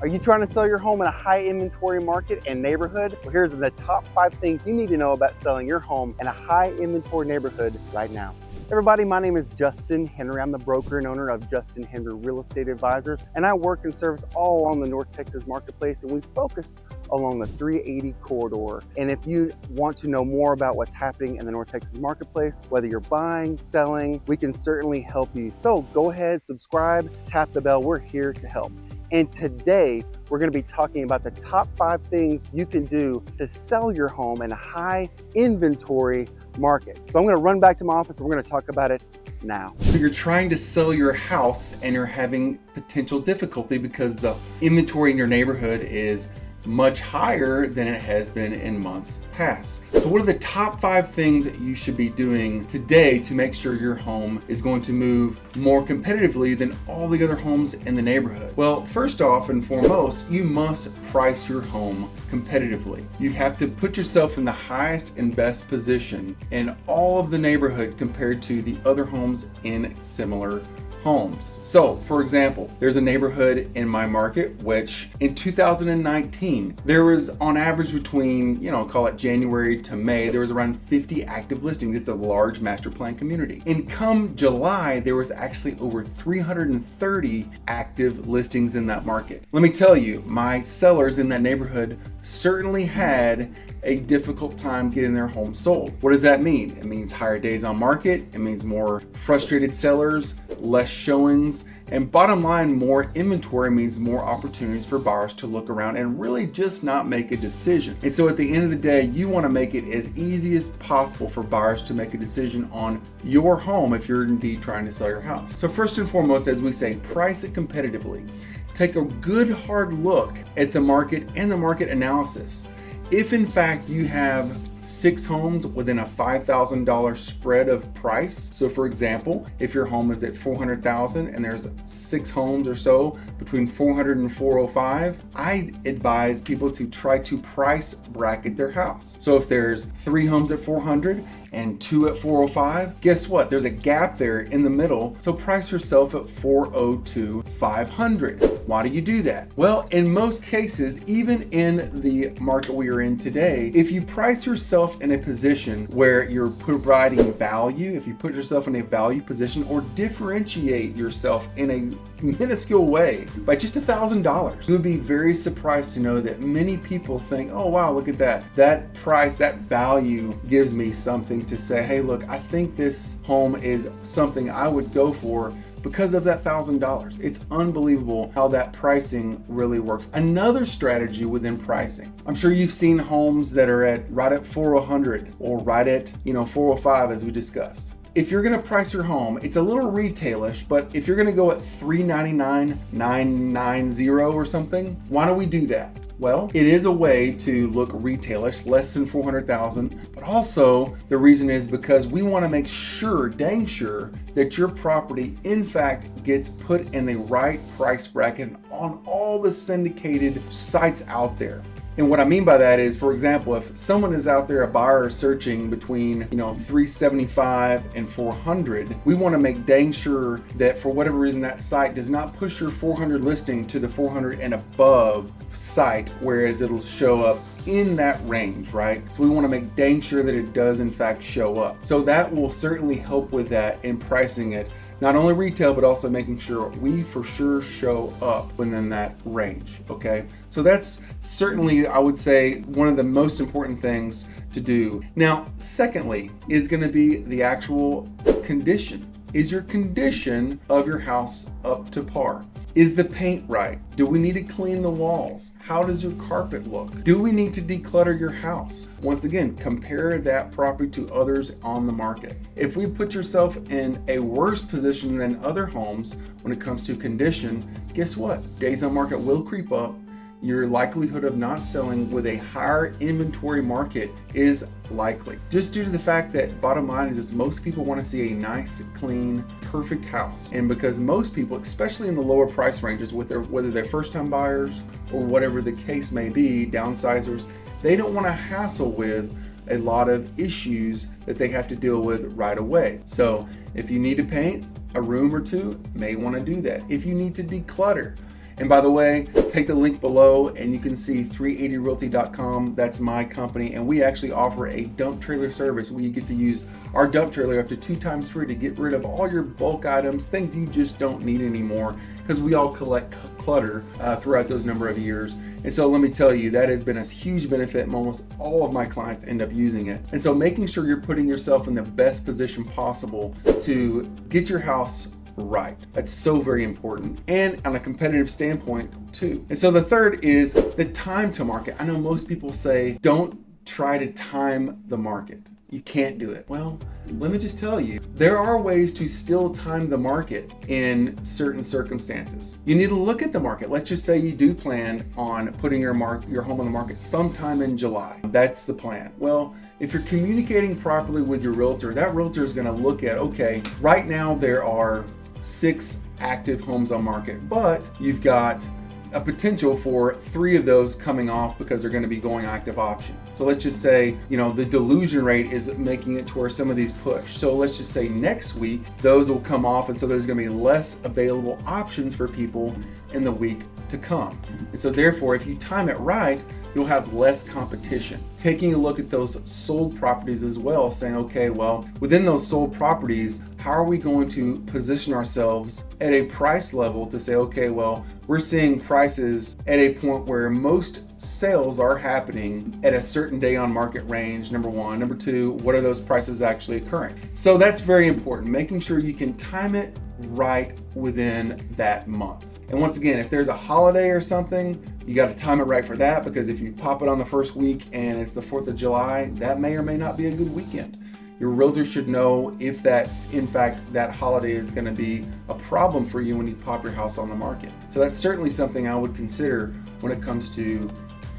Are you trying to sell your home in a high inventory market and neighborhood? Well, here's the top 5 things you need to know about selling your home in a high inventory neighborhood right now. Everybody, my name is Justin Henry. I'm the broker and owner of Justin Henry Real Estate Advisors, and I work and service all along the North Texas marketplace, and we focus along the 380 corridor. And if you want to know more about what's happening in the North Texas marketplace, whether you're buying, selling, we can certainly help you. So go ahead, subscribe, tap the bell. We're here to help. And today, we're going to be talking about the top 5 things you can do to sell your home in a high inventory market. So I'm going to run back to my office and we're going to talk about it now. So you're trying to sell your house and you're having potential difficulty because the inventory in your neighborhood is much higher than it has been in months past. So what are the top 5 things that you should be doing today to make sure your home is going to move more competitively than all the other homes in the neighborhood? Well, first off and foremost, you must price your home competitively. You have to put yourself in the highest and best position in all of the neighborhood compared to the other homes in similar homes. So for example, there's a neighborhood in my market which in 2019 there was on average between, call it January to May, there was around 50 active listings. It's a large master plan community. And come July, there was actually over 330 active listings in that market. Let me tell you, my sellers in that neighborhood certainly had a difficult time getting their home sold. What does that mean? It means higher days on market. It means more frustrated sellers, less showings, and bottom line, more inventory means more opportunities for buyers to look around and really just not make a decision. And so at the end of the day, you want to make it as easy as possible for buyers to make a decision on your home if you're indeed trying to sell your house. So first and foremost, as we say, price it competitively. Take a good hard look at the market and the market analysis. If in fact you have 6 homes within a $5,000 spread of price, so for example, if your home is at $400,000 and there's 6 homes or so between $400,000 and $405,000, I advise people to try to price bracket their house. So if there's 3 homes at $400,000 and 2 at $405,000, guess what? There's a gap there in the middle, so price yourself at $402,500. Why do you do that? Well, in most cases, even in the market we are in today, if you price yourself in a position where you're providing value, if you put yourself in a value position or differentiate yourself in a minuscule way by just $1,000, you would be very surprised to know that many people think, oh wow, look at that. That price, that value gives me something to say, hey, look, I think this home is something I would go for because of that $1,000. It's unbelievable how that pricing really works. Another strategy within pricing, I'm sure you've seen homes that are right at $400,000 or right at $405,000 as we discussed. If you're gonna price your home, it's a little retailish, but if you're gonna go at $399,990 or something, why don't we do that? Well, it is a way to look retailish, less than $400,000, but also the reason is because we want to make sure, dang sure, that your property in fact gets put in the right price bracket on all the syndicated sites out there. And what I mean by that is, for example, if someone is out there, a buyer searching between, $375 and $400, we want to make dang sure that for whatever reason that site does not push your $400 listing to the $400 and above site, whereas it'll show up in that range, right? So we want to make dang sure that it does in fact show up. So that will certainly help with that in pricing it. Not only retail, but also making sure we for sure show up within that range, okay? So that's certainly, I would say, one of the most important things to do. Now, secondly, is gonna be the actual condition. Is your condition of your house up to par? Is the paint right? Do we need to clean the walls? How does your carpet look? Do we need to declutter your house? Once again, compare that property to others on the market. If we put yourself in a worse position than other homes when it comes to condition, guess what? Days on market will creep up. Your likelihood of not selling with a higher inventory market is likely. Just due to the fact that bottom line is most people want to see a nice, clean, perfect house. And because most people, especially in the lower price ranges, whether they're first-time buyers or whatever the case may be, downsizers, they don't want to hassle with a lot of issues that they have to deal with right away. So if you need to paint a room or two, may want to do that. If you need to declutter, And by the way, take the link below and you can see 380realty.com. That's my company, and we actually offer a dump trailer service where you get to use our dump trailer up to 2 times free to get rid of all your bulk items, things you just don't need anymore, because we all collect clutter throughout those number of years. And so let me tell you, that has been a huge benefit, and almost all of my clients end up using it. And so making sure you're putting yourself in the best position possible to get your house right. That's so very important, and on a competitive standpoint too. And so the third is the time to market. I know most people say, don't try to time the market. You can't do it. Well, let me just tell you, there are ways to still time the market in certain circumstances. You need to look at the market. Let's just say you do plan on putting your home on the market sometime in July. That's the plan. Well, if you're communicating properly with your realtor, that realtor is going to look at, okay, right now there are 6 active homes on market, but you've got a potential for 3 of those coming off because they're going to be going active option. So let's just say, the dilution rate is making it to where some of these push. So let's just say next week, those will come off, and so there's going to be less available options for people in the week to come. And so therefore, if you time it right, you'll have less competition. Taking a look at those sold properties as well, saying, okay, well, within those sold properties, how are we going to position ourselves at a price level to say, okay, well, we're seeing prices at a point where most sales are happening at a certain day on market range, number one. Number two, what are those prices actually occurring? So that's very important, making sure you can time it right within that month. And once again, if there's a holiday or something, you got to time it right for that, because if you pop it on the first week and it's the 4th of July, that may or may not be a good weekend. Your realtor should know if that, in fact, that holiday is going to be a problem for you when you pop your house on the market. So that's certainly something I would consider when it comes to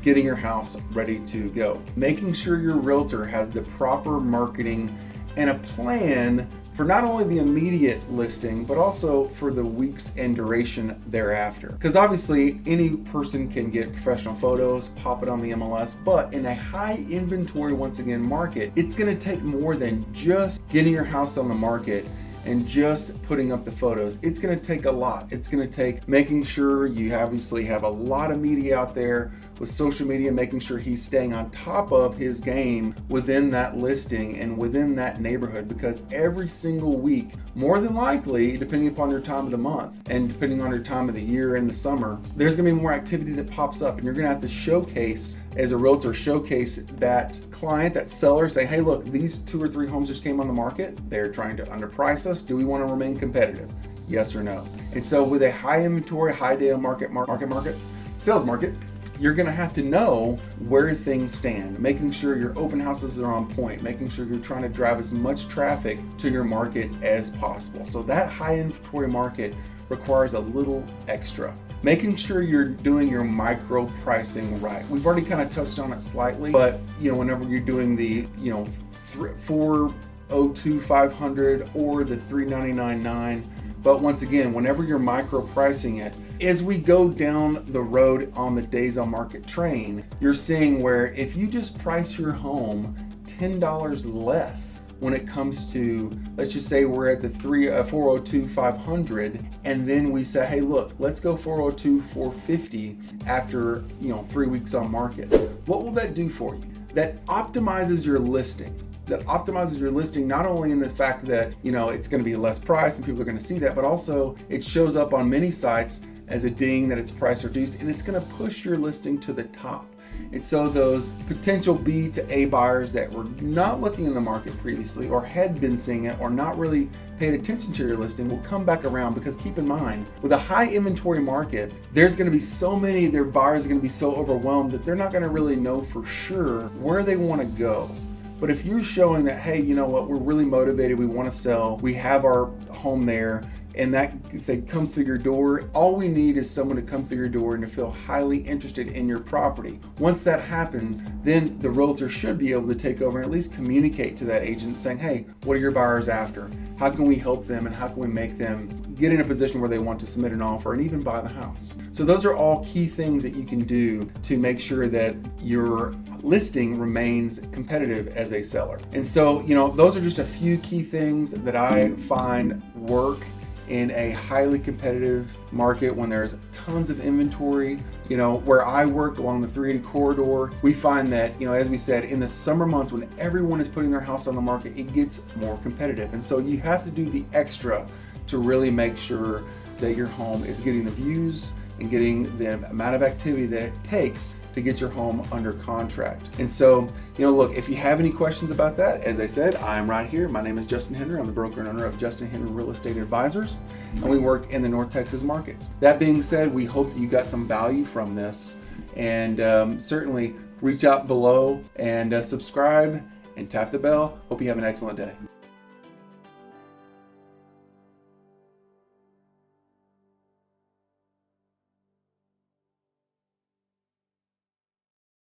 getting your house ready to go. Making sure your realtor has the proper marketing and a plan for not only the immediate listing, but also for the weeks and duration thereafter. Because obviously any person can get professional photos, pop it on the MLS, but in a high inventory, once again, market, it's gonna take more than just getting your house on the market and just putting up the photos. It's gonna take a lot. It's gonna take making sure you obviously have a lot of media out there with social media, making sure he's staying on top of his game within that listing and within that neighborhood, because every single week, more than likely, depending upon your time of the month and depending on your time of the year in the summer, there's gonna be more activity that pops up, and you're gonna have to showcase, as a realtor, showcase that client, that seller, say, hey, look, these 2 or 3 homes just came on the market. They're trying to underprice us. Do we want to remain competitive? Yes or no? And so with a high inventory, high day on market, sales market, you're going to have to know where things stand, making sure your open houses are on point, making sure you're trying to drive as much traffic to your market as possible. So that high inventory market requires a little extra. Making sure you're doing your micro pricing right. We've already kind of touched on it slightly, but whenever you're doing the 402,500 or the 399.9, but once again, whenever you're micro pricing it, as we go down the road on the days on market train, you're seeing where if you just price your home $10 less when it comes to, let's just say we're at the 402,500, and then we say, hey, look, let's go 402,450 after 3 weeks on market. What will that do for you? That optimizes your listing. That optimizes your listing not only in the fact that it's going to be less price and people are going to see that, but also it shows up on many sites as a ding that it's price reduced, and it's going to push your listing to the top. And so those potential B to A buyers that were not looking in the market previously, or had been seeing it, or not really paid attention to your listing, will come back around, because keep in mind, with a high inventory market, there's going to be so many, their buyers are going to be so overwhelmed that they're not going to really know for sure where they want to go. But if you're showing that, hey, you know what, we're really motivated, we want to sell, we have our home there, and that if they come through your door, all we need is someone to come through your door and to feel highly interested in your property. Once that happens, then the realtor should be able to take over and at least communicate to that agent saying, hey, what are your buyers after? How can we help them, and how can we make them get in a position where they want to submit an offer and even buy the house? So those are all key things that you can do to make sure that your listing remains competitive as a seller. And so, those are just a few key things that I find work in a highly competitive market when there's tons of inventory. You know, where I work along the 380 corridor, we find that, you know, as we said, in the summer months when everyone is putting their house on the market, it gets more competitive. And so you have to do the extra to really make sure that your home is getting the views and getting the amount of activity that it takes to get your home under contract. And so, you know, look, if you have any questions about that, as I said, I'm right here. My name is Justin Henry. I'm the broker and owner of Justin Henry Real Estate Advisors, and we work in the North Texas markets. That being said, we hope that you got some value from this, and certainly reach out below and subscribe and tap the bell. Hope you have an excellent day.